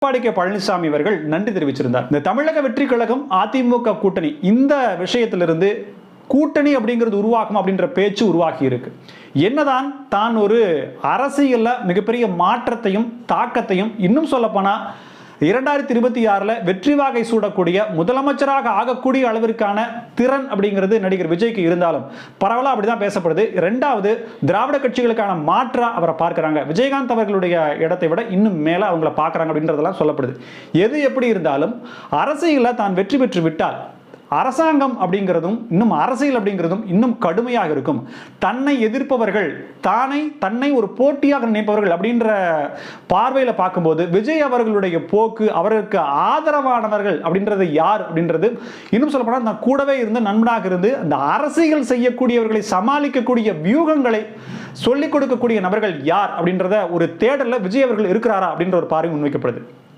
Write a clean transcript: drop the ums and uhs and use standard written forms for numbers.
Edappadi K Palaniswami அவர்கள் நன்றி தெரிவிச்சிருந்தார். இந்த தமிழக வெற்றி கழகம் அதிமுக கூட்டணி இந்த விஷயத்திலிருந்து கூட்டணி அப்படிங்கிறது உருவாக்கும் அப்படின்ற பேச்சு உருவாகி இருக்கு. என்னதான் தான் ஒரு அரசியல்ல மிகப்பெரிய மாற்றத்தையும் தாக்கத்தையும் இன்னும் சொல்லப்போனா 2026 வெற்றி வாகை சூடக்கூடிய முதலமைச்சராக ஆகக்கூடிய அளவிற்கான திறன் அப்படிங்கிறது நடிகர் விஜய்க்கு இருந்தாலும் பரவலா அப்படிதான் பேசப்படுது. இரண்டாவது, திராவிட கட்சிகளுக்கான மாற்றா அவரை பார்க்கிறாங்க. விஜயகாந்த் அவர்களுடைய இடத்தை விட இன்னும் மேல அவங்களை பார்க்கறாங்க அப்படின்றதெல்லாம் சொல்லப்படுது. எது எப்படி இருந்தாலும் அரசியல்ல தான் வெற்றி பெற்று விட்டால் அரசாங்கம் அப்படிங்கிறதும் இன்னும் அரசியல் அப்படிங்கிறதும் இன்னும் கடுமையாக இருக்கும். தன்னை எதிர்ப்பவர்கள் தன்னை ஒரு போட்டியாக நினைப்பவர்கள் அப்படின்ற பார்வையில் பார்க்கும்போது விஜய் அவர்களுடைய போக்கு, அவருக்கு ஆதரவானவர்கள் அப்படின்றது யார் அப்படின்றது இன்னும் சொல்லப்போனால் நான் கூடவே இருந்து நண்பனாக இருந்து அந்த அரசியல் செய்யக்கூடியவர்களை சமாளிக்கக்கூடிய வியூகங்களை சொல்லிக் கொடுக்கக்கூடிய நபர்கள் யார் அப்படின்றத ஒரு தேடல விஜய் அவர்கள் இருக்கிறாரா அப்படின்ற ஒரு பார்வை முன்வைக்கப்படுது.